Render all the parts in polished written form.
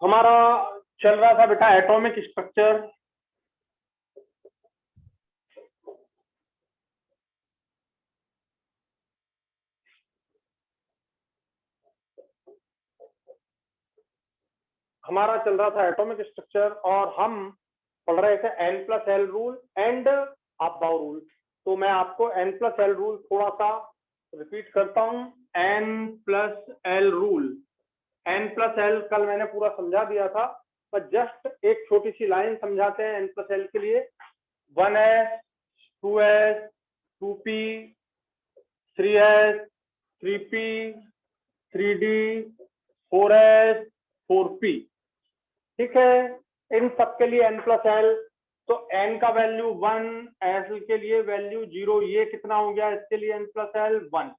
हमारा चल रहा था बेटा एटॉमिक स्ट्रक्चर। हमारा चल रहा था एटॉमिक स्ट्रक्चर और हम पढ़ रहे थे N+L rule and about rule. तो मैं आपको N+L रूल थोड़ा सा रिपीट करता हूं। N+L रूल, N+L कल मैंने पूरा समझा दिया था, पर जस्ट एक छोटी सी लाइन समझाते हैं N+L के लिए। 1s 2s 2p 3s 3p 3d 4s 4p। ठीक है, इन सब के लिए N+L। तो N का वैल्यू 1, L के लिए वैल्यू 0, ये कितना हो गया इसके लिए N+L 1।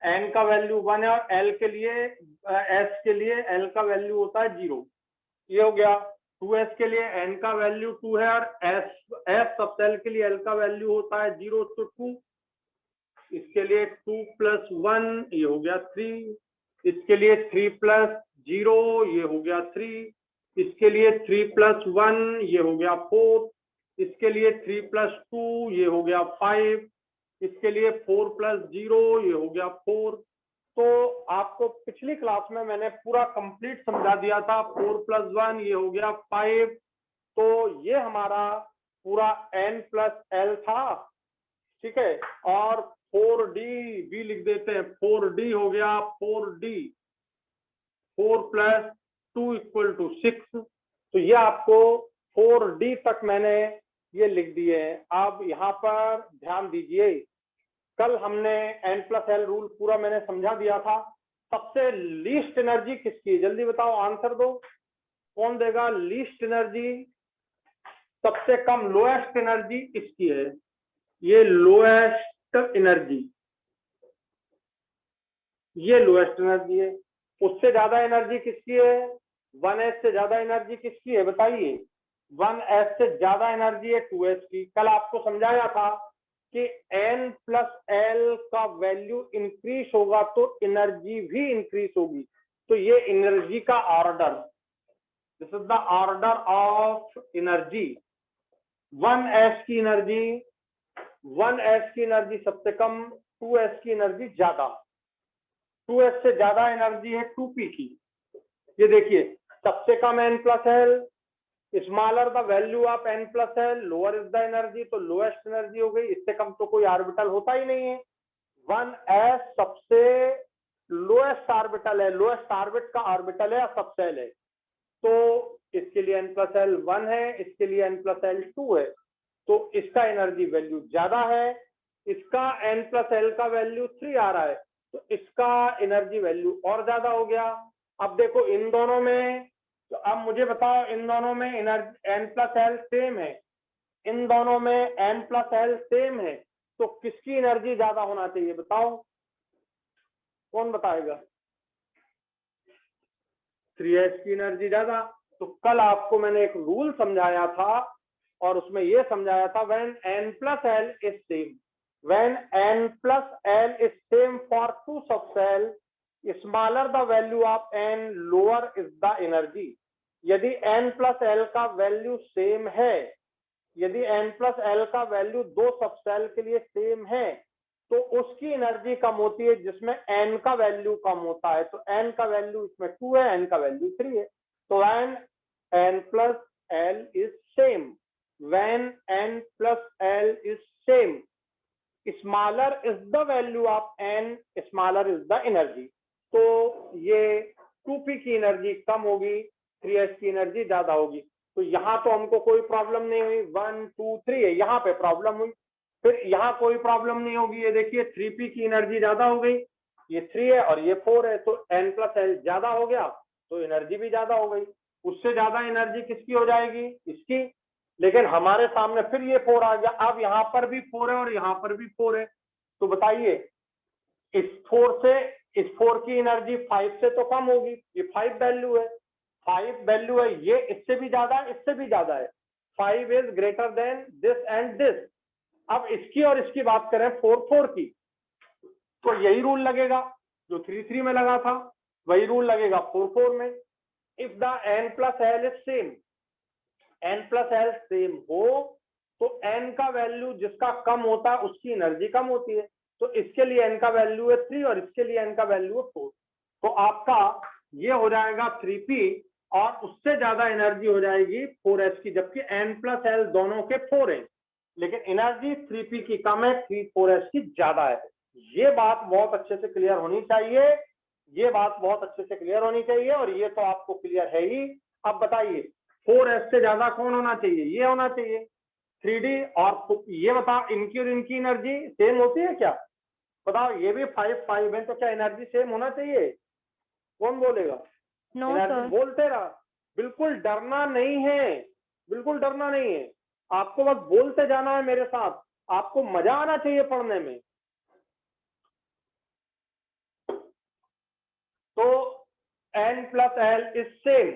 N का वैल्यू 1 है और L के लिए S के लिए L का वैल्यू होता है 0, ये हो गया। 2S के लिए N का वैल्यू 2 है और S सब सेल के लिए L का वैल्यू होता है 0, तो 2। इसके लिए 2 + 1 ये हो गया 3। इसके लिए 3 + 0 ये हो गया 3। इसके लिए 3 + 1 ये हो गया 4। इसके लिए 3 + 2 ये हो गया 5। इसके लिए 4 + 0 ये हो गया 4। तो आपको पिछली क्लास में मैंने पूरा कंप्लीट समझा दिया था। 4 + 1 ये हो गया 5। तो ये हमारा पूरा N+L था। ठीक है, और 4D भी लिख देते हैं। 4D हो गया 4D, 4 + 2 = 6। तो ये आपको 4D तक मैंने ये लिख दिए हैं। अब यहाँ पर ध्यान दीजिए, कल हमने N+L रूल पूरा मैंने समझा दिया था। सबसे लीस्ट एनर्जी किसकी है, जल्दी बताओ, आंसर दो। कौन देगा लीस्ट एनर्जी? सबसे कम लोएस्ट एनर्जी किसकी है? ये लोएस्ट एनर्जी, ये लोएस्ट एनर्जी है। उससे ज्यादा एनर्जी किसकी है? 1s से ज्यादा एनर्जी किसकी है बताइए? 1s से ज्यादा एनर्जी है 2s की। कल आपको समझाया था कि N+L का वैल्यू इंक्रीज होगा तो एनर्जी भी इंक्रीज होगी। तो ये एनर्जी का order, this is the order of energy. 1s की एनर्जी, 1s की एनर्जी सबसे कम, 2s की एनर्जी ज्यादा। 2s से ज्यादा एनर्जी है 2p की। ये देखिए, सबसे कम N+L, smaller the value of N+L, lower is the energy, तो लोएस्ट एनर्जी हो गई। इससे कम तो कोई ऑर्बिटल होता ही नहीं है। 1s सबसे लोएस्ट ऑर्बिटल है, लोएस्ट ऑर्बिट का ऑर्बिटल है, सब सेल है। तो इसके लिए N+L 1 है, इसके लिए N+L 2 है। तो इसका एनर्जी वैल्यू ज्यादा है, इसका N+L का वैल्यू 3 आ रहा है, तो इसका एनर्जी वैल्यू और ज्यादा हो गया। अब देखो इन दोनों में, तो अब मुझे बताओ इन दोनों में एनर्जी N+L सेम है, इन दोनों में N+L सेम है, तो किसकी एनर्जी ज्यादा होना चाहिए बताओ? कौन बताएगा? 3s की एनर्जी ज्यादा। तो कल आपको मैंने एक रूल समझाया था और उसमें यह समझाया था, when N+L is same, when N+L is same for two subcell, smaller the value of N, lower is the energy। यदि N+L का वैल्यू सेम है, यदि N+L का वैल्यू दो सबसेल के लिए सेम है, तो उसकी एनर्जी कम होती है जिसमें N का वैल्यू कम होता है। तो N का वैल्यू इसमें 2 है, N का वैल्यू 3 है। तो when N+L is same, when N+L is same, smaller is the value of N, smaller is the energy। तो ये 2p की एनर्जी कम होगी, 3s की एनर्जी ज्यादा होगी। तो यहाँ तो हमको कोई प्रॉब्लम नहीं हुई, 1 2 3 है, यहाँ पे प्रॉब्लम हुई। फिर यहाँ कोई प्रॉब्लम नहीं होगी। ये देखिए 3p की एनर्जी ज्यादा हो गई, ये 3 है और ये 4 है, तो N+L ज्यादा हो गया तो एनर्जी भी ज्यादा हो गई। उससे ज्यादा एनर्जी किसकी हो जाएगी? इसकी। लेकिन हमारे सामने फिर ये 4 आ गया। अब यहाँ पर भी 4 है और यहाँ पर भी 4 है, तो बताइए इस 4 से, इस 4 की एनर्जी 5 से तो कम होगी, ये 5 वैल्यू है, 5 वैल्यू है, ये इससे भी ज्यादा है, इससे भी ज्यादा है। 5 is greater than this and this. अब इसकी और इसकी बात करें 4 4 की, तो यही रूल लगेगा जो 3 3 में लगा था, वही रूल लगेगा 4 4 में। If the n plus L is same, n plus L same हो तो n का वैल्यू जिसका कम होता है उसकी एनर्जी कम होती है। तो इसके लिए n का वैल्यू है 3 और इसके लिए n का वैल्यू है 4। तो आपका ये हो जाएगा 3p और उससे ज्यादा एनर्जी हो जाएगी 4s की, जबकि n प्लस एल दोनों के 4 है, लेकिन एनर्जी 3p की कम है, 4s की ज्यादा है। ये बात बहुत अच्छे से क्लियर होनी चाहिए, ये बात बहुत अच्छे से क्लियर होनी चाहिए, और ये तो आपको क्लियर है ही। अब बताइए 4s से ज्यादा कौन होना चाहिए? ये होना चाहिए 3d। और ये बताओ इनकी और इनकी एनर्जी सेम होती है क्या? बताओ, ये भी 5 है, तो क्या एनर्जी सेम होना चाहिए? कौन बोलेगा? No energy sir. बोलते रहा। बिल्कुल डरना नहीं है, बिल्कुल डरना नहीं है, आपको बस बोलते जाना है मेरे साथ, आपको मजा आना चाहिए पढ़ने में। तो n plus L is same,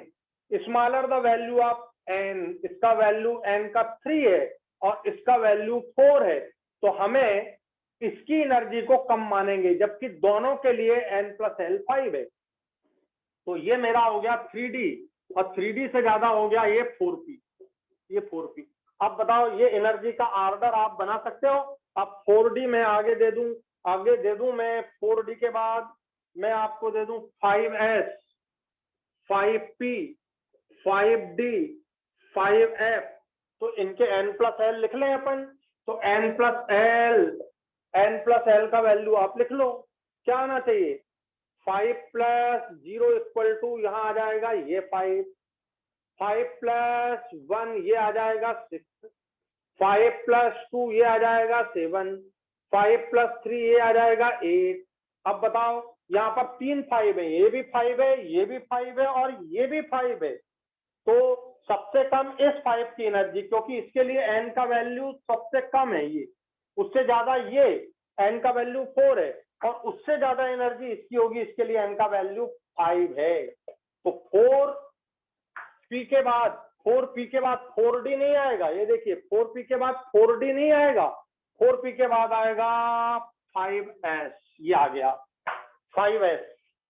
smaller the value of n, इसका वैल्यू n का 3 है और इसका वैल्यू 4 है, तो हमें इसकी एनर्जी को कम मानेंगे, जबकि दोनों के लिए n प्लस एल 5 है। तो ये मेरा हो गया 3d और 3d से ज्यादा हो गया ये 4p, ये 4p। अब बताओ ये एनर्जी का ऑर्डर आप बना सकते हो। अब 4d में आगे दे दूं मैं 4d के बाद मैं आपको दे दूं 5s, 5p, 5d, 5f। तो इनके n प्लस एल लिख लें अपन। तो n प्लस एल का वैल्यू आप लिख लो, क्या आना चाहिए? 5 प्लस 0 इक्वल टू यहाँ आ जाएगा ये 5, 5 प्लस 1 ये आ जाएगा 6, 5 प्लस 2 ये आ जाएगा 7, 5 प्लस 3 ये आ जाएगा 8। अब बताओ यहाँ पर 3 5 है, ये भी 5 है, ये भी 5 है और ये भी 5 है। तो सबसे कम इस 5 की एनर्जी, क्योंकि इसके लिए n का वैल्यू सबसे कम है, ये उससे ज्यादा ये n का वैल्यू 4 है और उससे ज्यादा एनर्जी इसकी होगी, इसके लिए n का वैल्यू 5 है। तो 4p के बाद 4d नहीं आएगा, ये देखिए 4p के बाद 4d नहीं आएगा, 4p के बाद आएगा 5s, ये आ गया 5s।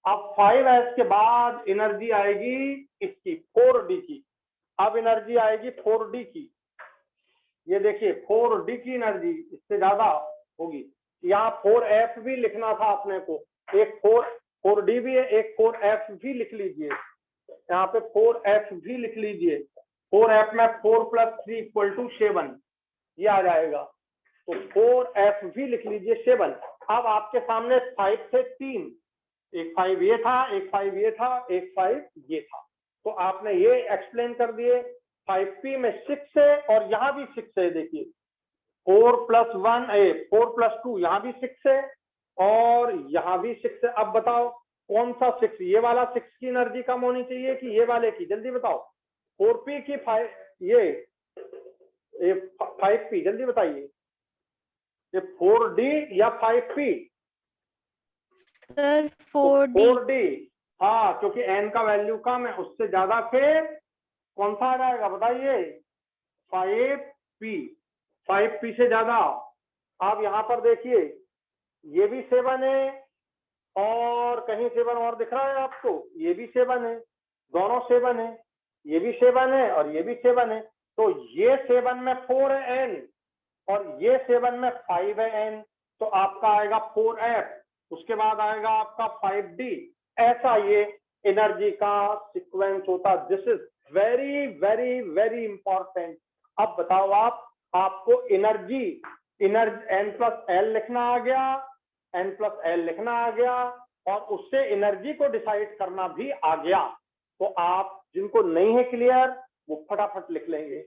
अब 5s के बाद एनर्जी आएगी इसकी 4d की। अब एनर्जी आएगी 4d की, ये देखिए 4d की एनर्जी इससे ज्यादा होगी। यहाँ 4f भी लिखना था अपने को, एक 4d भी है, एक 4f भी लिख लीजिए, यहाँ पे 4f भी लिख लीजिए। 4f में 4 प्लस 3 इक्वल टू 7, ये आ जाएगा। तो 4f भी लिख लीजिए 7। अब आपके सामने 5 से 3, एक 5 ये था, एक 5 ये था, एक 5 ये था, तो आपने ये एक्सप्लेन कर दिए। 5p में 6 है और यहाँ भी 6 है, देखिए 4 प्लस 2 यहाँ भी 6 है और यहाँ भी 6 है। अब बताओ कौन सा 6, ये वाला 6 की एनर्जी कम होनी चाहिए कि ये वाले की? जल्दी बताओ, 4p की 5, ये 5p, जल्दी बताइए, ये 4d या 5p? Sir 4D। 4d, हाँ, क्योंकि n का वैल्यू कम है, उससे ज्यादा फिर कौन सा आ जाएगा बताइए? 5p, 5p से ज्यादा। आप यहाँ पर देखिए ये भी 7 है और कहीं 7 और दिख रहा है आपको, ये भी 7 है, दोनों 7 है, ये भी 7 है और ये भी 7 है। तो ये 7 में 4 है n और ये 7 में 5 है n, तो आपका आएगा 4f, उसके बाद आएगा आपका 5d। ऐसा ये एनर्जी का सीक्वेंस होता। This is very very very important. अब बताओ आपको एनर्जी n प्लस एल लिखना आ गया, n प्लस एल लिखना आ गया और उससे एनर्जी को डिसाइड करना भी आ गया। तो आप जिनको नहीं है क्लियर वो फटाफट लिख लेंगे।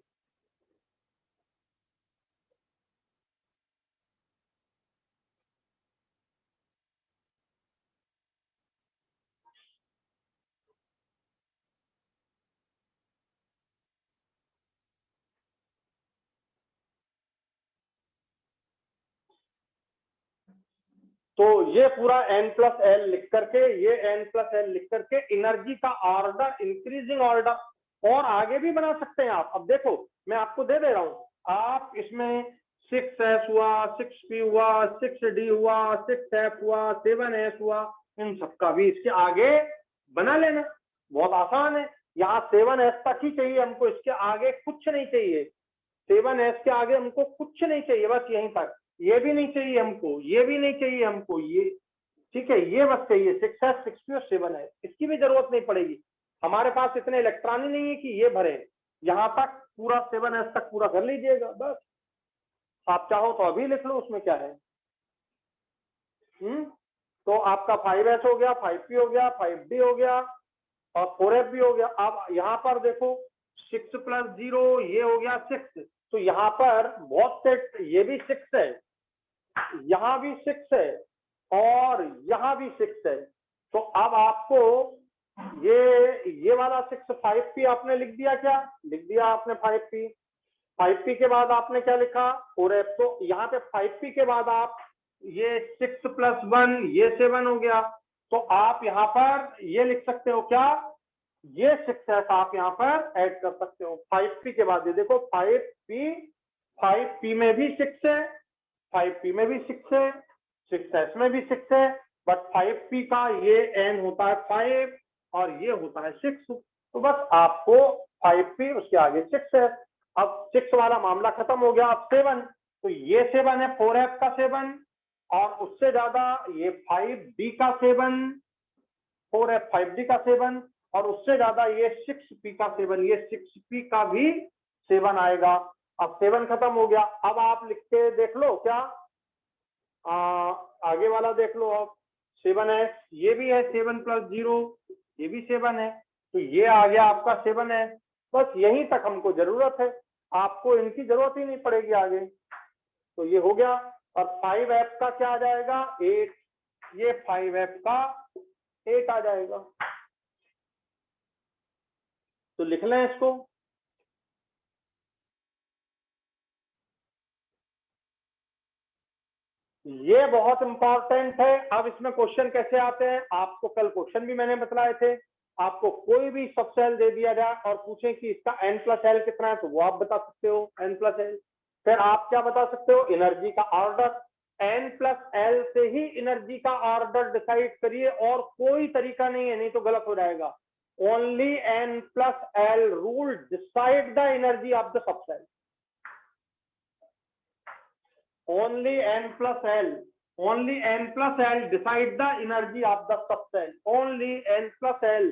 तो ये पूरा n प्लस एल लिख करके, ये n प्लस एल लिख करके एनर्जी का ऑर्डर, इंक्रीजिंग ऑर्डर और आगे भी बना सकते हैं आप। अब देखो मैं आपको दे रहा हूं, आप इसमें 6s हुआ, 6p हुआ, 6d हुआ, 6f हुआ, 7s हुआ, इन सबका भी इसके आगे बना लेना, बहुत आसान है। यहाँ 7s तक ही चाहिए हमको, इसके आगे कुछ नहीं चाहिए। 7s के आगे हमको कुछ नहीं चाहिए, बस यहीं तक। ये भी नहीं चाहिए हमको, ये भी नहीं चाहिए हमको, ये ठीक है, ये बस चाहिए 6s 6p और 7s। इसकी भी जरूरत नहीं पड़ेगी, हमारे पास इतने इलेक्ट्रॉन ही नहीं है कि ये भरे। यहाँ तक पूरा 7s तक पूरा कर लीजिएगा बस। आप चाहो तो अभी लिख लो, उसमें क्या है। तो आपका 5s हो गया, 5p हो गया, 5d हो गया और 4f भी हो गया। अब यहाँ पर देखो 6 + 0 ये हो गया 6, तो यहाँ पर बहुत सेट, ये भी 6 है, यहाँ भी 6 है और यहाँ भी 6 है। तो अब आपको ये वाला 6 5p आपने लिख दिया, क्या लिख दिया आपने 5p। 5p के बाद आपने क्या लिखा 4f। तो यहाँ पे 5p के बाद आप ये 6 + 1 ये 7 हो गया। तो आप यहाँ पर ये लिख सकते हो क्या, ये 6s आप यहाँ पर ऐड कर सकते हो 5p के बाद। ये देखो 5p में भी 6 है, 5p में भी 6 है, 6s में भी 6 है, बट 5p का ये n होता है 5 और ये होता है 6। तो बस आपको 5p उसके आगे 6 है। अब 6 वाला मामला खत्म हो गया। अब 7, तो ये 7 है 4f का 7 और उससे ज्यादा ये 5d का 7, 4f 5d का 7 और उससे ज्यादा ये 6p का 7, ये 6p का भी 7 आएगा। अब 7 खत्म हो गया। अब आप लिख के देख लो क्या, आगे वाला देख लो। अब 7s ये भी है, 7 + 0 ये भी 7 है, तो ये आ गया आपका 7s। बस यहीं तक हमको जरूरत है, आपको इनकी जरूरत ही नहीं पड़ेगी आगे। तो ये हो गया। और 5f का क्या आ जाएगा 8, ये 5f का 8 आ जाएगा। तो लिख लें इसको। ये बहुत इंपॉर्टेंट है। अब इसमें क्वेश्चन कैसे आते हैं, आपको कल क्वेश्चन भी मैंने बतलाए थे। आपको कोई भी सब सेल दे दिया जाए और पूछे कि इसका n+l कितना है, तो वो आप बता सकते हो n+l। फिर आप क्या बता सकते हो, एनर्जी का ऑर्डर। n+l से ही एनर्जी का ऑर्डर डिसाइड करिए, और कोई तरीका नहीं है, नहीं तो गलत हो जाएगा। Only n+l rule decide the energy of the subshell. Only n+l, only n+l decide the energy of the subcell. Only n+l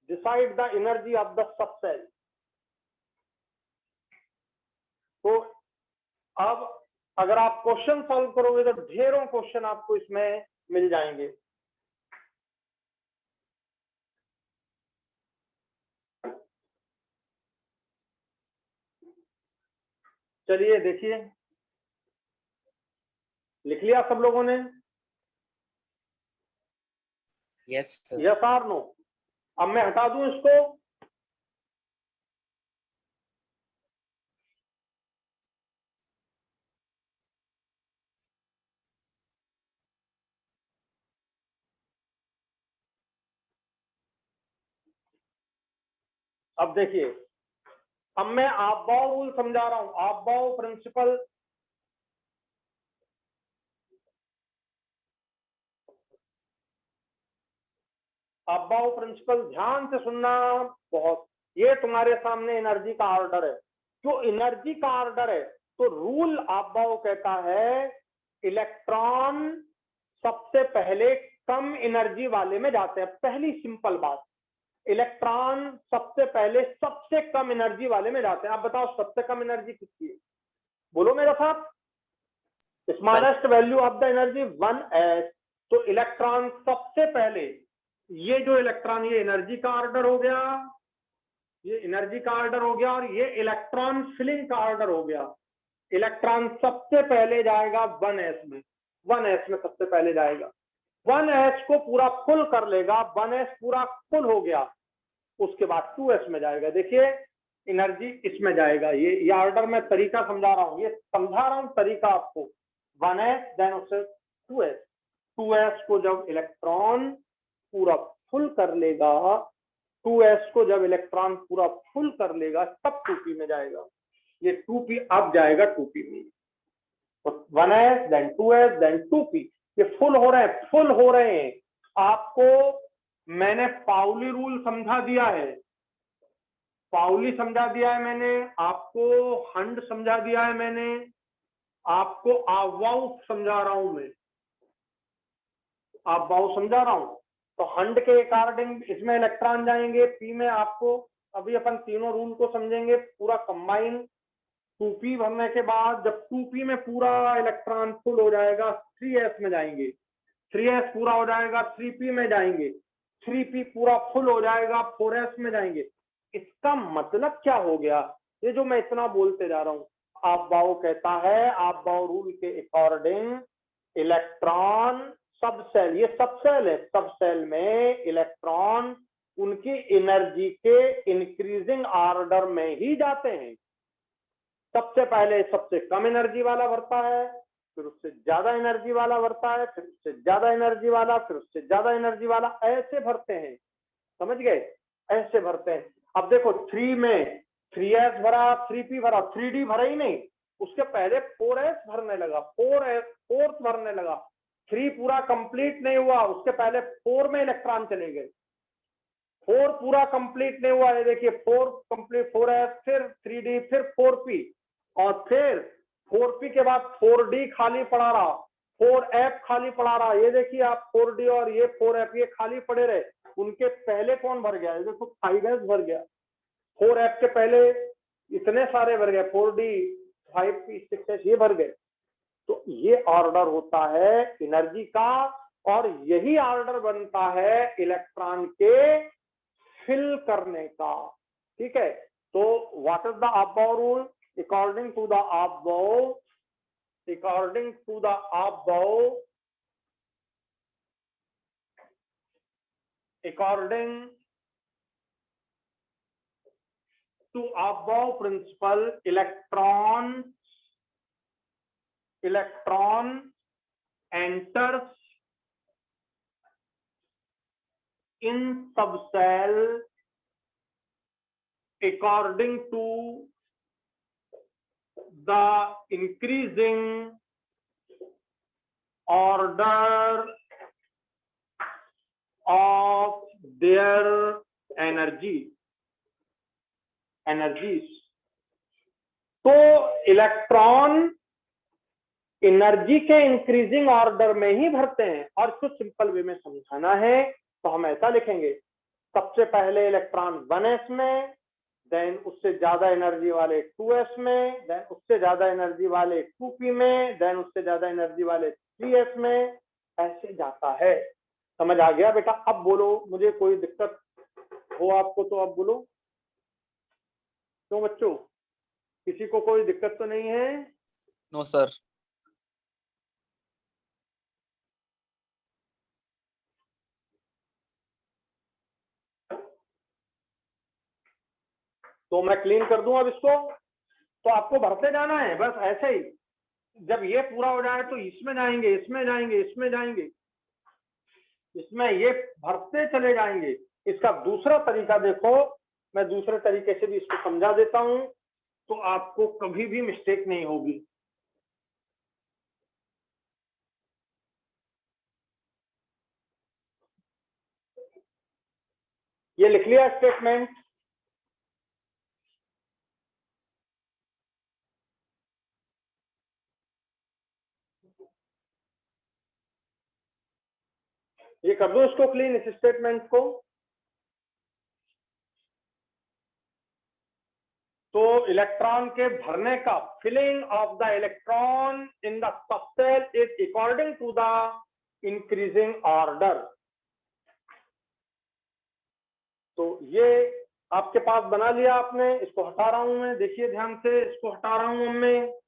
decide the energy of the subcell. तो अब अगर आप क्वेश्चन सॉल्व करोगे तो ढेरों क्वेश्चन आपको इसमें मिल जाएंगे। चलिए देखिए, लिख लिया सब लोगों ने? यस यस और नो? अब मैं हटा दूं इसको। अब देखिए, अब मैं आपबाउ रूल समझा रहा हूं, आपबाउ प्रिंसिपल। आपबाउ प्रिंसिपल ध्यान से सुनना बहुत। ये तुम्हारे सामने एनर्जी का ऑर्डर है। जो एनर्जी का ऑर्डर है, तो रूल आपबाउ कहता है इलेक्ट्रॉन सबसे पहले कम एनर्जी वाले में जाते हैं। पहली सिंपल बात, इलेक्ट्रॉन सबसे पहले सबसे कम एनर्जी वाले में जाते हैं। आप बताओ सबसे कम एनर्जी किसकी है, बोलो मेरे साथ। Smallest value of the energy 1s। तो इलेक्ट्रॉन सबसे पहले, ये जो इलेक्ट्रॉन, ये एनर्जी का ऑर्डर हो गया, ये एनर्जी का ऑर्डर हो गया, और ये इलेक्ट्रॉन फिलिंग का ऑर्डर हो गया। इलेक्ट्रॉन सबसे पहले जाएगा 1s में, 1s में सबसे पहले जाएगा। 1s को पूरा फुल कर लेगा, 1s पूरा फुल हो गया, उसके बाद 2s में जाएगा। देखिए एनर्जी इसमें जाएगा। ये ऑर्डर में तरीका समझा रहा हूँ, ये समझा रहा हूँ तरीका आपको। 1s देन उससे 2s। 2s को जब इलेक्ट्रॉन पूरा फुल कर लेगा, 2s को जब इलेक्ट्रॉन पूरा फुल कर लेगा, तब 2p में जाएगा। ये 2p अब जाएगा 2p में। तो 1s then 2s then 2p। ये फुल हो रहे हैं, फुल हो रहे हैं। आपको मैंने पाउली रूल समझा दिया है। पाउली समझा दिया है मैंने आपको, हंड समझा दिया है मैंने आपको, आवाउ समझा रहा हूं मैं, आवाउ समझा रहा हूं। तो हंड के अकॉर्डिंग इसमें इलेक्ट्रॉन जाएंगे पी में। आपको अभी अपन तीनों रूल को समझेंगे पूरा कंबाइन। 2p भरने के बाद जब 2p में पूरा इलेक्ट्रॉन फुल हो जाएगा 3s में जाएंगे, 3s पूरा हो जाएगा 3p में जाएंगे, 3p पूरा फुल हो जाएगा 4s में जाएंगे। इसका मतलब क्या हो गया, ये जो मैं इतना बोलते जा रहा हूं, आपबाउ कहता है, आपबाउ रूल के अकॉर्डिंग इलेक्ट्रॉन सब सेल, ये सब सेल है, सब सेल में इलेक्ट्रॉन उनकी एनर्जी के इंक्रीजिंग ऑर्डर में ही जाते हैं। सबसे पहले सबसे कम एनर्जी वाला भरता है, फिर उससे ज्यादा एनर्जी वाला भरता है, फिर उससे ज्यादा एनर्जी वाला, फिर उससे ज्यादा एनर्जी वाला, ऐसे भरते हैं। समझ गए, ऐसे भरते हैं। अब देखो 3 में 3s भरा, 3p भरा, 3d भरा ही नहीं, उसके पहले 4s भरने लगा, 4th भरने लगा। 3 पूरा कंप्लीट नहीं हुआ, उसके पहले 4 में इलेक्ट्रॉन चले गए। 4 पूरा कंप्लीट नहीं हुआ, ये देखिए 4 कंप्लीट, 4s, फिर 3d, फिर 4p, और फिर 4p के बाद 4d खाली पड़ा रहा, 4f खाली पड़ा रहा। ये देखिए आप 4d और ये 4f ये खाली पड़े रहे। उनके पहले कौन भर गया, देखो 5s भर गया। 4f के पहले इतने सारे भर गए, 4d, 5p, 6s ये भर गए। तो ये ऑर्डर होता है एनर्जी का, और यही ऑर्डर बनता है इलेक्ट्रॉन के फिल करने का। ठीक है, तो what is the Aufbau rule? According to the Aufbau, according to the above, according to above principle, electron enters in subcell according to the increasing order of their energies। तो electron energy के increasing order में ही भरते हैं। और इसको simple way में समझाना है तो हम ऐसा लिखेंगे, सबसे पहले इलेक्ट्रॉन 1s में, देन उससे ज्यादा एनर्जी वाले 2s में, देन उससे ज्यादा एनर्जी वाले 2p में, देन उससे ज्यादा एनर्जी वाले 3s में, ऐसे जाता है। समझ आ गया बेटा? अब बोलो, मुझे कोई दिक्कत हो आपको तो अब बोलो। क्यों बच्चों, किसी को कोई दिक्कत तो नहीं है? No sir. तो मैं क्लीन कर दूं अब इसको। तो आपको भरते जाना है बस ऐसे ही। जब ये पूरा हो जाए तो इसमें जाएंगे, इसमें जाएंगे, इसमें जाएंगे, इसमें ये भरते चले जाएंगे। इसका दूसरा तरीका देखो, मैं दूसरे तरीके से भी इसको समझा देता हूं तो आपको कभी भी मिस्टेक नहीं होगी। ये लिख लिया स्टेटमेंट? ये कर दो इसको क्लीन, इस स्टेटमेंट को। तो इलेक्ट्रॉन के भरने का, filling of the electron in the subshell is according to the increasing order. तो ये आपके पास बना लिया आपने। इसको हटा रहा हूं मैं, देखिए ध्यान से, इसको हटा रहा हूं मैं।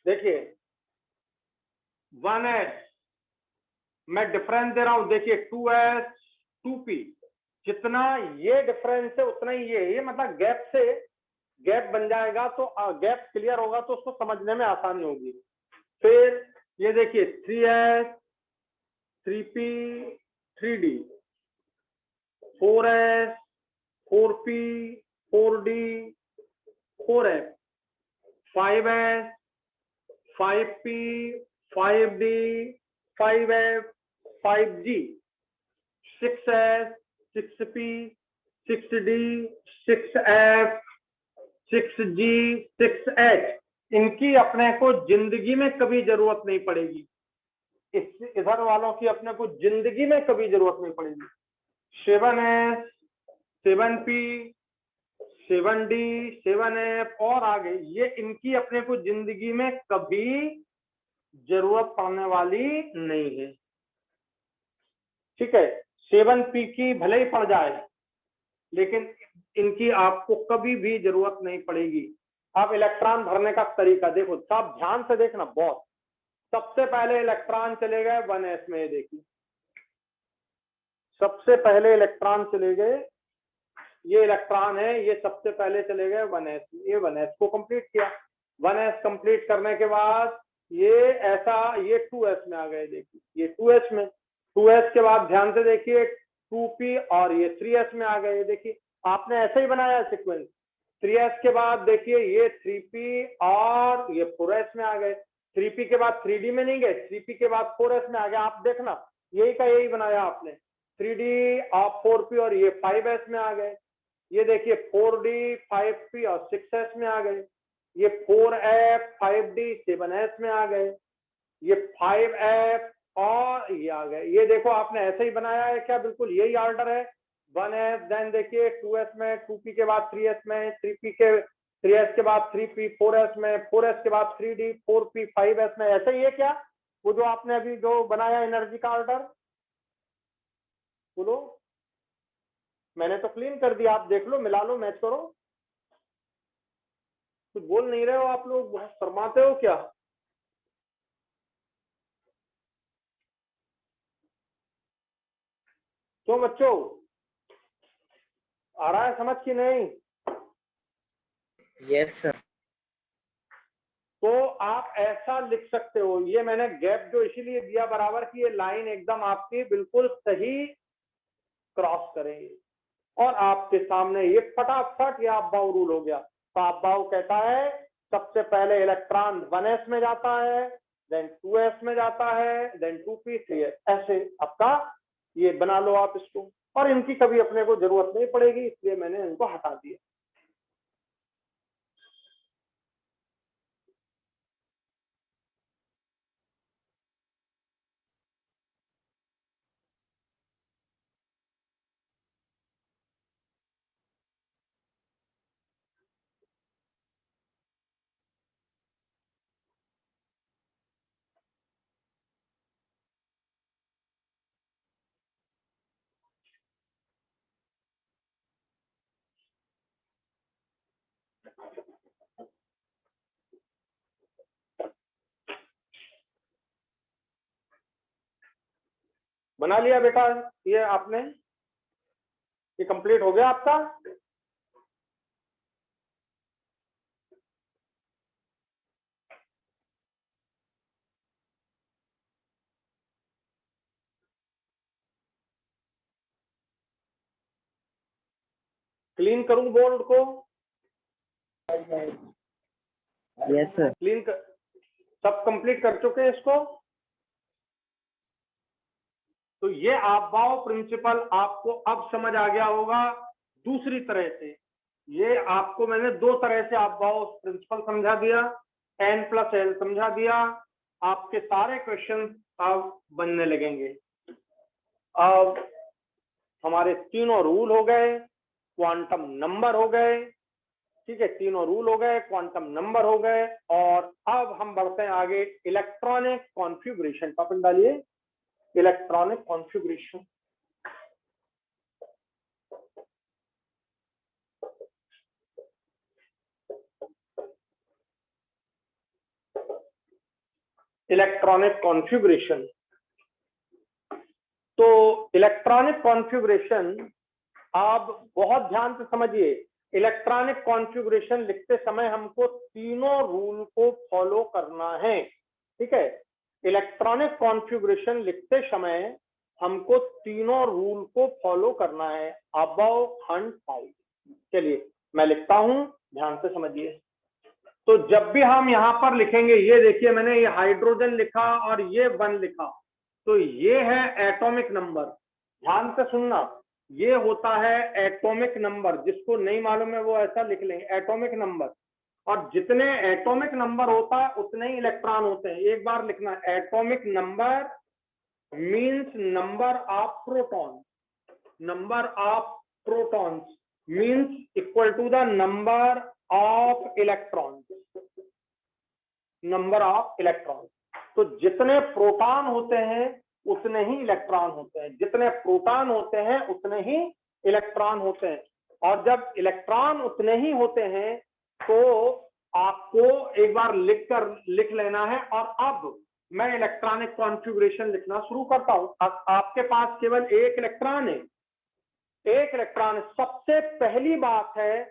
देखिए 1s मैं डिफरेंस दे रहा हूं, देखिए 2s 2p, जितना ये डिफरेंस है उतना ही ये मतलब गैप से गैप बन जाएगा, तो गैप क्लियर होगा तो उसको समझने में आसानी होगी। फिर ये देखिए 3s 3p 3d, 4s 4p 4d 4f, 5s 5p 5d 5f 5g, 6s 6p 6d 6f 6g 6h। इनकी अपने को जिंदगी में कभी जरूरत नहीं पड़ेगी, इधर वालों की अपने को जिंदगी में कभी जरूरत नहीं पड़ेगी। 7s 7p 7d 7f और आगे ये इनकी अपने को जिंदगी में कभी जरूरत पड़ने वाली नहीं है। ठीक है, 7p की भले ही पड़ जाए लेकिन इनकी आपको कभी भी जरूरत नहीं पड़ेगी। अब इलेक्ट्रॉन भरने का तरीका देखो, सब ध्यान से देखना बहुत। सबसे पहले इलेक्ट्रॉन चले गए 1s में, ये देखिए सबसे पहले इलेक्ट्रॉन चले गए, ये इलेक्ट्रॉन है, ये सबसे पहले चले गए 1s में, ये 1s को कंप्लीट किया। 1s कंप्लीट करने के बाद ये ऐसा ये 2s में आ गए, देखिए ये 2s में, 2s के बाद ध्यान से देखिए 2p और ये 3s में आ गए। देखिए आपने ऐसे ही बनाया सीक्वेंस। 3s के बाद देखिए ये 3p और ये 4s में आ गए। 3p के बाद 3d में नहीं गए, 3p के बाद 4s में आ गए। आप देखना यही का यही बनाया आपने, 3d और 4p और ये 5s में आ गए। ये देखिए 4d 5p और 6s में आ गए। ये 4f 5d 7s में आ गए। ये 5f और ये आ गए। ये देखो आपने ऐसे ही बनाया है क्या? बिल्कुल यही ऑर्डर है। 1s, देन देखिए 2s में, 2p के बाद 3s में, 3s के बाद 3p, 4s में, 4s के बाद 3d, 4p 5s में, ऐसे ही है क्या? वो जो आपने अभी जो बनाया एनर्जी का ऑर्डर, बोलो। मैंने तो क्लीन कर दिया, आप देख लो, मिला लो, मैच करो। कुछ बोल नहीं रहे हो आप लोग, बहुत शर्माते हो क्या? क्यों बच्चों, आ रहा है समझ की नहीं? Yes sir. तो आप ऐसा लिख सकते हो, ये मैंने गैप जो इसीलिए दिया बराबर की ये लाइन एकदम आपकी बिल्कुल सही क्रॉस करेंगे और आपके सामने ये फटाफट ये अब्बाउ रूल हो गया। तो अब्बाउ कहता है सबसे पहले इलेक्ट्रॉन 1s में जाता है, देन 2s में जाता है, देन 2p 3s, ऐसे आपका ये बना लो आप इसको। और इनकी कभी अपने को जरूरत नहीं पड़ेगी, इसलिए मैंने इनको हटा दिया। बना लिया बेटा ये आपने? ये कंप्लीट हो गया आपका? क्लीन करूं बोर्ड को? Yes sir. क्लीन कर, सब कंप्लीट कर चुके हैं इसको? तो ये अब्बाउ प्रिंसिपल आपको अब समझ आ गया होगा दूसरी तरह से। ये आपको मैंने दो तरह से अब्बाउ प्रिंसिपल समझा दिया, n+l समझा दिया। आपके सारे क्वेश्चन अब बनने लगेंगे। अब हमारे तीनों रूल हो गए, क्वांटम नंबर हो गए, ठीक है, तीनों रूल हो गए, क्वांटम नंबर हो गए, और अब हम बढ़ते हैं आगे इलेक्ट्रॉनिक कॉन्फ़िगरेशन। टॉपिक डालिए, इलेक्ट्रॉनिक कॉन्फ़िगरेशन। Electronic configuration. तो इलेक्ट्रॉनिक कॉन्फ़िगरेशन आप बहुत ध्यान से समझिए। इलेक्ट्रॉनिक कॉन्फ़िगरेशन लिखते समय हमको तीनों रूल को फॉलो करना है, ठीक है। इलेक्ट्रॉनिक कॉन्फ़िगरेशन लिखते समय हमको तीनों रूल को फॉलो करना है, अबव हंट साइड। चलिए मैं लिखता हूं, ध्यान से समझिए। तो जब भी हम यहाँ पर लिखेंगे, ये देखिए मैंने ये हाइड्रोजन लिखा और ये 1 लिखा, तो ये है एटॉमिक नंबर। ध्यान से सुनना, ये होता है एटॉमिक नंबर। जिसको नहीं मालूम है वो ऐसा लिख लेंगे, एटॉमिक नंबर। और जितने एटॉमिक नंबर होता है उतने ही इलेक्ट्रॉन होते हैं। एक बार लिखना, atomic number means number of proton, number of protons means equal to the number of electron, number of electron. तो जितने प्रोटॉन होते हैं उतने ही इलेक्ट्रॉन होते हैं, जितने प्रोटॉन होते हैं उतने ही इलेक्ट्रॉन होते हैं। और जब इलेक्ट्रॉन उतने ही होते हैं तो आपको एक बार लिख लेना है। और अब मैं इलेक्ट्रॉनिक कॉन्फ़िगरेशन लिखना शुरू करता हूं। आपके पास केवल एक इलेक्ट्रॉन है, एक इलेक्ट्रॉन। सबसे पहली बात है,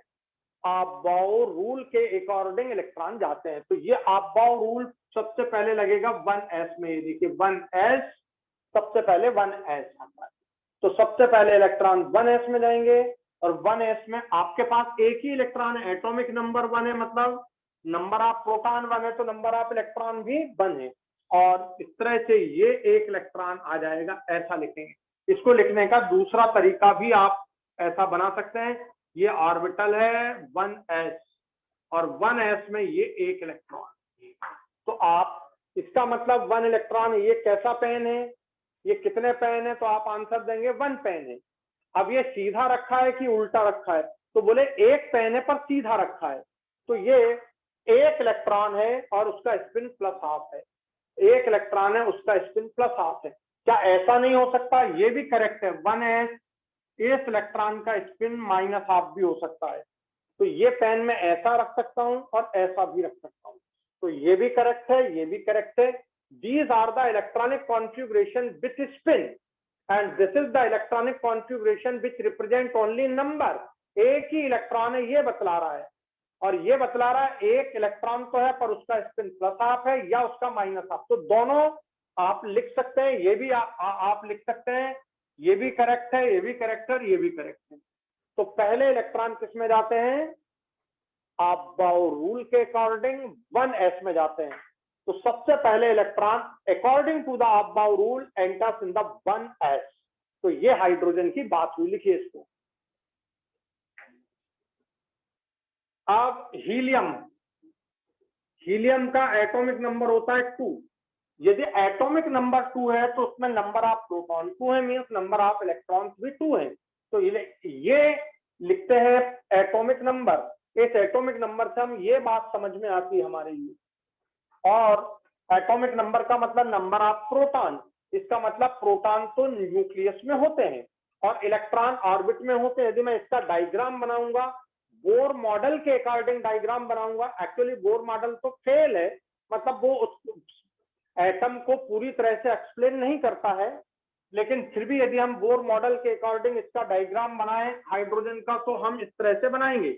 अबाउ रूल के अकॉर्डिंग इलेक्ट्रॉन जाते हैं। तो ये अबाउ रूल सबसे पहले लगेगा 1s में। ये देखिए 1s, सबसे पहले 1s आता है। तो सबसे पहले इलेक्ट्रॉन 1s में जाएंगे और 1s में आपके पास एक ही इलेक्ट्रॉन है, एटॉमिक नंबर 1 है, मतलब नंबर ऑफ प्रोटॉन 1 है तो नंबर ऑफ इलेक्ट्रॉन भी 1 है। और इस तरह से ये एक इलेक्ट्रॉन आ जाएगा, ऐसा लिखेंगे। इसको लिखने का दूसरा तरीका भी आप ऐसा बना सकते हैं। ये ऑर्बिटल है 1s और 1s में ये एक इलेक्ट्रॉन। तो आप, इसका मतलब 1 इलेक्ट्रॉन, ये कैसा पेन है, ये कितने पेन है, तो आप आंसर देंगे 1 पेन है। अब ये सीधा रखा है कि उल्टा रखा है, तो बोले 1 पेन है पर सीधा रखा है, तो ये 1 इलेक्ट्रॉन है और उसका स्पिन +½ है। 1 इलेक्ट्रॉन है, उसका स्पिन +½ है। क्या ऐसा नहीं हो सकता? ये भी करेक्ट है। 1s, इस इलेक्ट्रॉन का स्पिन -½ भी हो सकता है। तो ये पेन में ऐसा रख सकता हूं और ऐसा भी रख सकता हूं। तो ये भी करेक्ट है, ये भी करेक्ट है। These are the electronic configuration with spin and this is the electronic configuration which represent only number. एक ही इलेक्ट्रॉन है, ये बतला रहा है। और ये बतला रहा है एक इलेक्ट्रॉन तो है पर उसका स्पिन +½ है या उसका -½ तो दोनों आप लिख सकते हैं। ये भी आप लिख सकते हैं। ये भी करेक्ट है, ये भी करेक्ट है, ये भी करेक्ट है। तो पहले इलेक्ट्रॉन किस में जाते हैं? अबाउ रूल के अकॉर्डिंग 1s में जाते हैं। तो सबसे पहले electron according to the Aufbau rule enters in the 1s। तो ये हाइड्रोजन की बात हुई, लिखिए इसको। अब हीलियम, हीलियम का एटॉमिक नंबर होता है 2। यदि एटॉमिक नंबर 2 है तो उसमें नंबर ऑफ प्रोटॉन 2 है, मीन्स नंबर ऑफ इलेक्ट्रॉन्स भी 2 है। तो ये लिखते हैं एटॉमिक नंबर। इस एटॉमिक नंबर से हम ये बात समझ में आती है हमारे लिए। और एटॉमिक नंबर का मतलब नंबर ऑफ प्रोटॉन, इसका मतलब प्रोटॉन तो न्यूक्लियस में होते हैं और इलेक्ट्रॉन ऑर्बिट में होते हैं। यदि मैं इसका डायग्राम बनाऊंगा, बोर मॉडल के अकॉर्डिंग डायग्राम बनाऊंगा, एक्चुअली बोर मॉडल तो फेल है, मतलब वो उस एटम को पूरी तरह से एक्सप्लेन नहीं करता है, लेकिन फिर भी यदि हम बोर मॉडल के अकॉर्डिंग इसका डायग्राम बनाएं हाइड्रोजन का, तो हम इस तरह से बनाएंगे।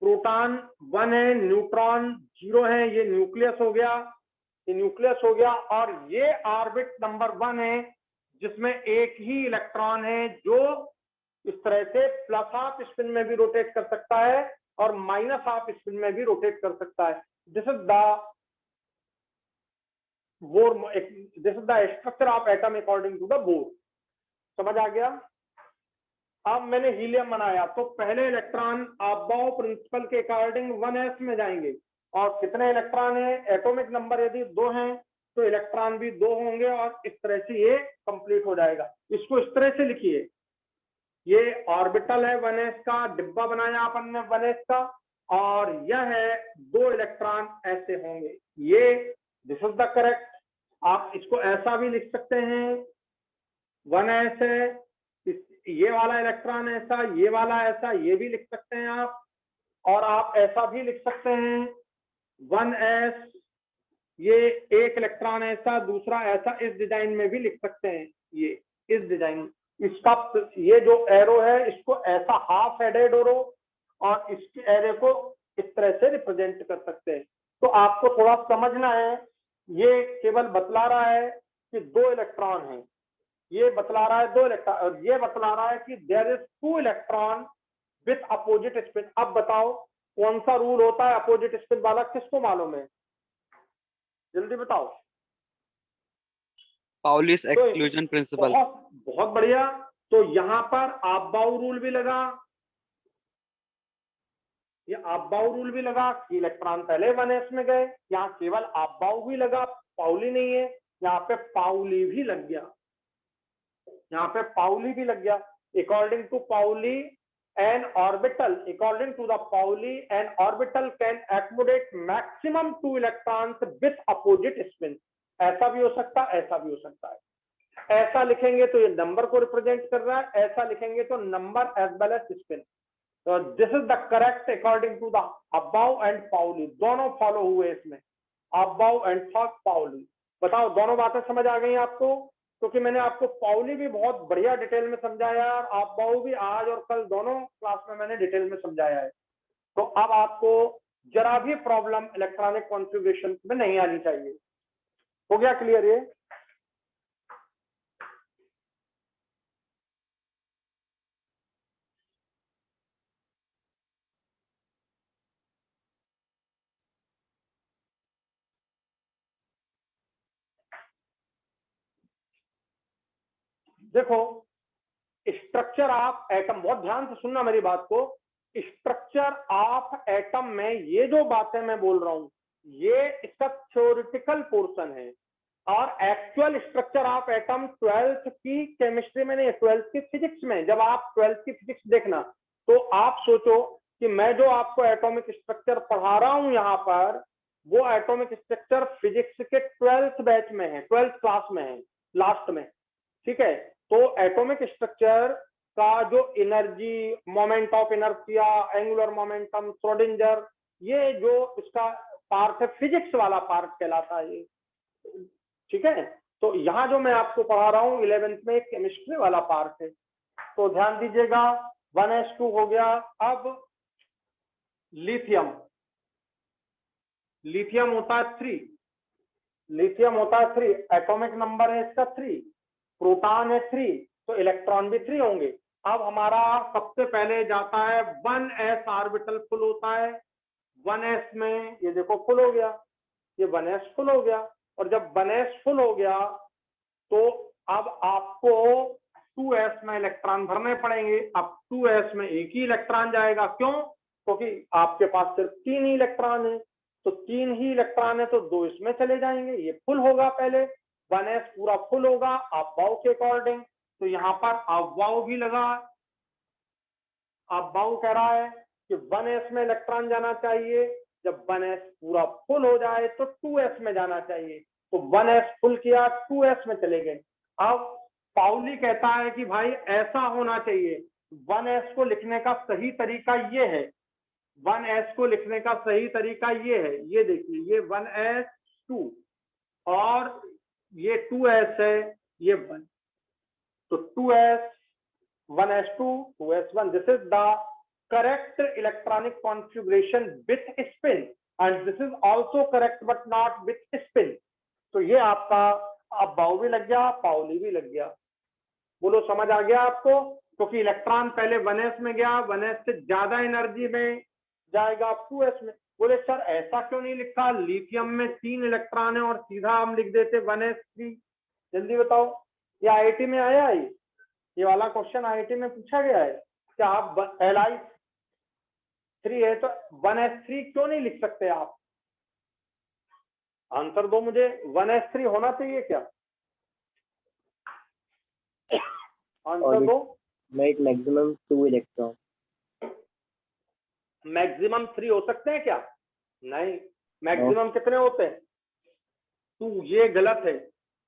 प्रोटॉन 1 है, न्यूट्रॉन 0 है, ये न्यूक्लियस हो गया, ये न्यूक्लियस हो गया। और ये ऑर्बिट नंबर 1 है जिसमें एक ही इलेक्ट्रॉन है जो इस तरह से +½ स्पिन में भी रोटेट कर सकता है और -½ स्पिन में भी रोटेट कर सकता है। This is the Bohr, this is the structure of atom according to the Bohr. समझ आ गया? अब मैंने हीलियम बनाया, तो पहले इलेक्ट्रॉन अबाउ प्रिंसिपल के अकॉर्डिंग 1s में जाएंगे। और कितने इलेक्ट्रॉन है? एटॉमिक नंबर यदि 2 हैं तो इलेक्ट्रॉन भी 2 होंगे और इस तरह से ये कंप्लीट हो जाएगा। इसको इस तरह से लिखिए, ये ऑर्बिटल है 1s का, डिब्बा बनाया अपन ने 1s का, और यह है 2 इलेक्ट्रॉन ऐसे होंगे। ये दिस इज द करेक्ट। आप इसको ऐसा भी लिख सकते हैं, 1s है, ये वाला इलेक्ट्रॉन ऐसा, ये वाला ऐसा, ये भी लिख सकते हैं आप। और आप ऐसा भी लिख सकते हैं 1s, ये एक इलेक्ट्रॉन ऐसा, दूसरा ऐसा, इस डिजाइन में भी लिख सकते हैं। ये इस डिजाइन, इसका ये जो एरो है इसको ऐसा हाफ हेडेड एरो और इसके एरो को इस तरह से रिप्रेजेंट कर सकते हैं। तो आपको थोड़ा समझना है ये केवल बतला रहा है कि 2 इलेक्ट्रॉन हैं, ये बतला रहा है 2 इलेक्ट्रॉन, और ये बतला रहा है कि there is 2 electron with opposite spin. अब बताओ कौन सा रूल होता है अपोजिट स्पिन वाला, किसको मालूम है? जल्दी बताओ। पाउलिस तो एक्सक्लूजन प्रिंसिपल। बहुत बहुत बढ़िया। तो यहां पर आप-बाउ रूल भी लगा, ये आप-बाउ रूल भी लगा कि इलेक्ट्रॉन पहले 1s में गए। यहाँ केवल आप-बाउ भी लगा, पाउली नहीं है। यहाँ पे पाउली भी लग गया, यहाँ पे पाउली भी लग गया। According to Pauli an orbital, according to the Pauli, an orbital can accommodate maximum 2 electrons with opposite spin। ऐसा भी हो सकता है, ऐसा भी हो सकता है। ऐसा लिखेंगे तो ये नंबर को रिप्रेजेंट कर रहा है, ऐसा लिखेंगे तो number as well as spin. तो this is the correct according to the Aufbau and Pauli, दोनों फॉलो हुए इसमें, अबाउ एंड पाउली। बताओ दोनों बातें समझ आ गई आपको? क्योंकि मैंने आपको पाउली भी बहुत बढ़िया डिटेल में समझाया और अबाउ भी आज और कल दोनों क्लास में मैंने डिटेल में समझाया है। तो अब आपको जरा भी प्रॉब्लम इलेक्ट्रॉनिक कॉन्फ़िगरेशन में नहीं आनी चाहिए। हो गया क्लियर ये? देखो स्ट्रक्चर ऑफ एटम, बहुत ध्यान से सुनना मेरी बात को। स्ट्रक्चर ऑफ एटम में ये जो बातें मैं बोल रहा हूं ये इसका थ्योरेटिकल पोर्शन है, और actual structure of atom 12th की केमिस्ट्री में नहीं, 12th की फिजिक्स में। जब आप 12th की फिजिक्स देखना तो आप सोचो कि मैं जो आपको एटॉमिक स्ट्रक्चर पढ़ा रहा हूं यहाँ पर, वो एटॉमिक स्ट्रक्चर फिजिक्स के 12th बैच में है, 12th क्लास में है, लास्ट में। ठीक है, तो एटॉमिक स्ट्रक्चर का जो energy, moment of inertia, angular momentum, Schrodinger, ये जो इसका पार्ट है फिजिक्स वाला पार्ट कहलाता है ये। ठीक है, तो यहाँ जो मैं आपको पढ़ा रहा हूँ 11th में केमिस्ट्री वाला पार्ट है, तो ध्यान दीजिएगा। 1s2 हो गया। अब लिथियम, लिथियम होता है 3, लिथियम होता है 3, एटॉमिक नंबर है इसका 3, प्रोटॉन है 3, तो इलेक्ट्रॉन भी 3 होंगे। अब हमारा सबसे पहले जाता है 1s ऑर्बिटल फुल होता है, 1s में ये देखो फुल हो गया, ये 1s फुल हो गया। और जब 1s फुल हो गया तो अब आपको 2s में इलेक्ट्रॉन भरने पड़ेंगे। अब 2s में एक ही इलेक्ट्रॉन जाएगा, क्यों? क्योंकि आपके पास सिर्फ 3 ही इलेक्ट्रॉन है, तो 3 ही इलेक्ट्रॉन है तो 2 इसमें चले जाएंगे, ये फुल होगा। पहले 1s पूरा फुल होगा अबाउ के अकॉर्डिंग, तो यहाँ पर अबाउ भी लगा। अबाउ कह रहा है कि 1s में इलेक्ट्रॉन जाना चाहिए, जब 1s पूरा फुल हो जाए तो 2s में जाना चाहिए, तो 1s फुल किया, 2s में चले गए। अब पाउली कहता है कि भाई ऐसा होना चाहिए, 1s को लिखने का सही तरीका ये है, 1s को लिखने का सही तरीका ये है, ये देखिए, ये 1s2 और ये 2s है, ये 1, तो 2s, 1s2, 2s1, this is the correct electronic configuration with spin, and this is also correct but not with spin। तो ये आपका अब बाउ भी लग गया, पाउली भी लग गया। बोलो समझ आ गया आपको? क्योंकि इलेक्ट्रॉन पहले 1s में गया, 1s से ज्यादा एनर्जी में जाएगा 2s में। बोले सर ऐसा क्यों नहीं लिखा, लिथियम में 3 इलेक्ट्रॉन है और सीधा हम लिख देते 1s3। जल्दी बताओ, ये आईआईटी में आया है, ये वाला क्वेश्चन आईआईटी में पूछा गया है कि आप Li3 है तो 1s3 क्यों नहीं लिख सकते आप? आंसर दो मुझे, 1s3 होना चाहिए क्या? आंसर दो। Make maximum 2 electron। मैक्सिमम 3 हो सकते हैं क्या? नहीं, मैक्सिमम कितने होते हैं? 2, ये गलत है।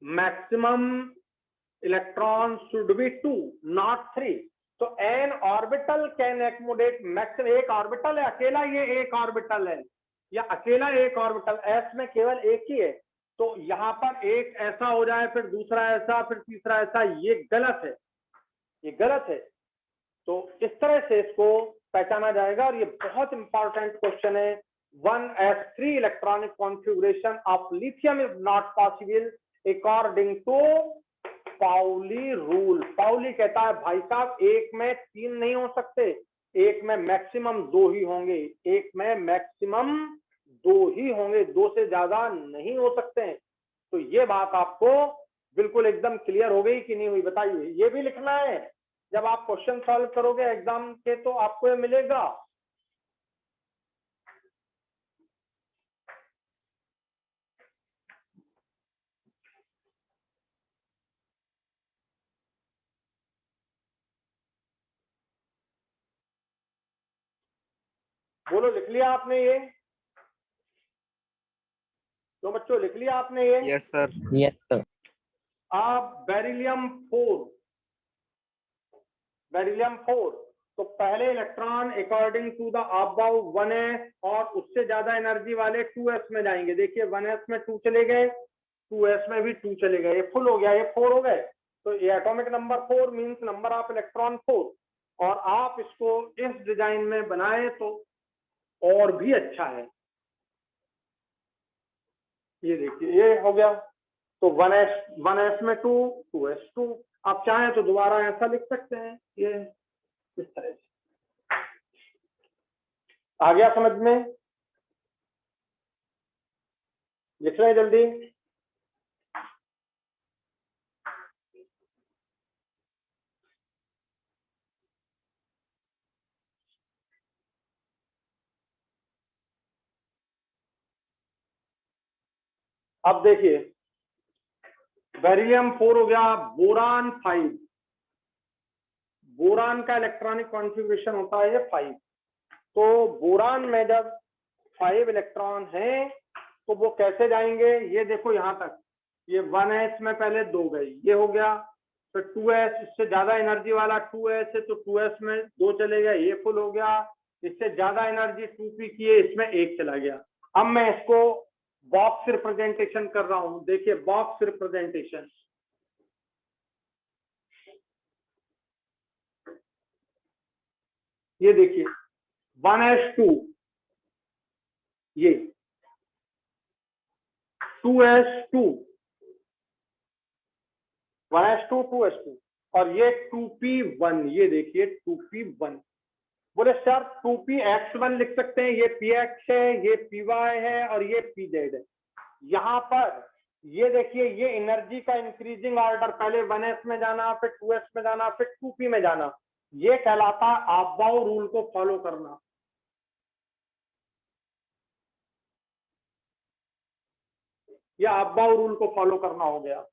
Maximum electron should be 2 not 3। तो एन ऑर्बिटल कैन एक्मोडेट मैक्सिमम, एक ऑर्बिटल है अकेला, ये एक ऑर्बिटल है या अकेला एक ऑर्बिटल, एस में केवल एक ही है, तो यहाँ पर एक ऐसा हो जाए, फिर दूसरा ऐसा, फिर तीसरा ऐसा, ये गलत है, ये गलत है। तो इस तरह से इसको पहचाना जाएगा, और ये बहुत इंपॉर्टेंट क्वेश्चन है, 1s3 electronic configuration of lithium is not possible according to Pauli rule. Pauli कहता है भाई साहब एक में 3 नहीं हो सकते, एक में मैक्सिमम 2 ही होंगे, एक में मैक्सिमम 2 ही होंगे, 2 से ज्यादा नहीं हो सकते हैं। तो ये बात आपको बिल्कुल एकदम क्लियर हो गई कि नहीं हुई, बताइए। ये भी लिखना है, जब आप क्वेश्चन सॉल्व करोगे एग्जाम के तो आपको ये मिलेगा। बोलो, लिख लिया आपने ये? तो बच्चों लिख लिया आपने ये? Yes sir. Yes, sir. आप बेरिलियम 4 तो पहले electron according to the Aufbau 1s और उससे ज्यादा एनर्जी वाले 2s में जाएंगे। देखिए 1s में 2 चले गए, 2s में भी 2 चले गए, ये फुल हो गया, ये 4 हो गए। तो ये atomic number 4 means number of electron 4। और आप इसको इस डिजाइन में बनाए तो और भी अच्छा है। ये देखिए ये हो गया। तो 1s में 2, 2s 2। आप चाहें तो दोबारा ऐसा लिख सकते हैं, ये इस तरह से। आ गया समझ में? लिख रहे हैं जल्दी। अब देखिए बेरिलियम 4 हो गया, बोरान 5। बोरान का इलेक्ट्रॉनिक कॉन्फ़िगरेशन होता है ये 5। तो बोरान में जब 5 इलेक्ट्रॉन हैं तो वो कैसे जाएंगे, ये देखो यहां तक। ये 1s में पहले 2 गई, ये हो गया। फिर 2s, इससे ज्यादा एनर्जी वाला 2s है तो 2s में 2 चले गए, ये फुल हो गया। इससे ज्यादा एनर्जी 2p की है, इसमें 1 चला गया। अब मैं इसको बॉक्स रिप्रेजेंटेशन कर रहा हूं। देखिए बॉक्स रिप्रेजेंटेशन, ये देखिए 1s2, ये 2s2, 1s2 2s2 और ये 2p1, ये देखिए 2p1। बोले सर 2px1 लिख सकते हैं, ये px है, ये py है और ये pz है। यहाँ पर ये देखिए ये एनर्जी का इंक्रीजिंग ऑर्डर, पहले 1s में जाना, फिर 2s में जाना, फिर 2p में जाना, ये कहलाता है अबाव रूल को फॉलो करना। या अबाव रूल को फॉलो करना हो गया।